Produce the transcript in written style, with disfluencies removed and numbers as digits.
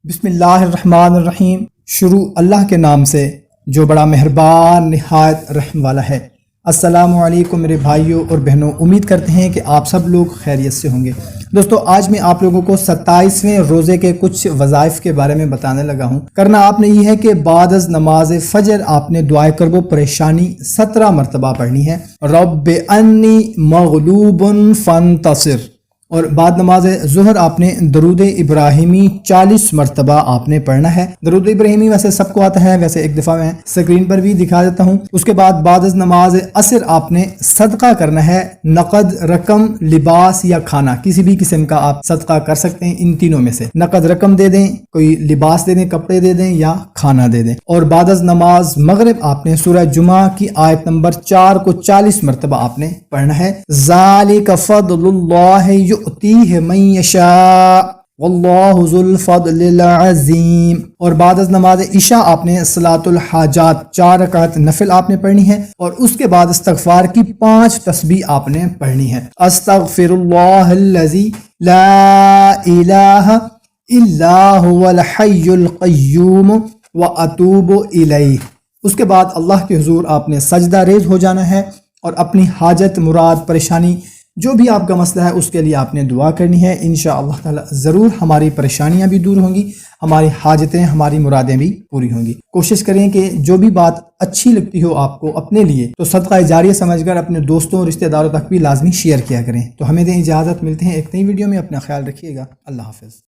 بسم اللہ الرحمن الرحیم۔ شروع اللہ کے نام سے جو بڑا مہربان نہایت رحم والا ہے۔ السلام علیکم میرے بھائیوں اور بہنوں، امید کرتے ہیں کہ آپ سب لوگ خیریت سے ہوں گے۔ دوستو، آج میں آپ لوگوں کو 27ویں روزے کے کچھ وظائف کے بارے میں بتانے لگا ہوں۔ کرنا آپ نے یہ ہے کہ بعد از نماز فجر آپ نے دعائے کرب و پریشانی 17 مرتبہ پڑھنی ہے۔ رب انی مغلوب فانتصر۔ اور بعد نماز ظہر آپ نے درود ابراہیمی 40 مرتبہ آپ نے پڑھنا ہے۔ درود ابراہیمی ویسے سب کو آتا ہے، ویسے ایک دفعہ میں سکرین پر بھی دکھا دیتا ہوں۔ اس کے بعد از نماز عصر آپ نے صدقہ کرنا ہے، نقد، رقم، لباس یا کھانا، کسی بھی قسم کا آپ صدقہ کر سکتے ہیں ان تینوں میں سے۔ نقد رقم دے دیں، کوئی لباس دے دیں، کپڑے دے دیں یا کھانا دے دیں۔ اور بعد از نماز مغرب آپ نے سورہ جمعہ کی آیت نمبر 4 کو 40 مرتبہ آپ نے پڑھنا ہے۔ ذالک فضل اللہ یؤتیہ من یشاء واللہ ذو الفضل العظیم۔ اور بعد از نماز عشاء آپ نے صلاۃ الحاجات 4 رکعت نفل آپ نے پڑھنی ہے، اور اس کے بعد استغفار کی 5 تسبیح آپ نے پڑھنی ہے۔ استغفر اللہ الذی لا الہ الا هو الحی القیوم واتوب الیہ۔ اس کے بعد اللہ کے حضور آپ نے سجدہ ریز ہو جانا ہے اور اپنی حاجت، مراد، پریشانی، جو بھی آپ کا مسئلہ ہے اس کے لیے آپ نے دعا کرنی ہے۔ انشاءاللہ تعالی ضرور ہماری پریشانیاں بھی دور ہوں گی، ہماری حاجتیں، ہماری مرادیں بھی پوری ہوں گی۔ کوشش کریں کہ جو بھی بات اچھی لگتی ہو آپ کو اپنے لیے، تو صدقہ جاریہ سمجھ کر اپنے دوستوں، رشتہ داروں تک بھی لازمی شیئر کیا کریں۔ تو ہمیں دیں اجازت، ملتے ہیں ایک نئی ویڈیو میں، اپنا خیال رکھیے گا۔ اللہ حافظ۔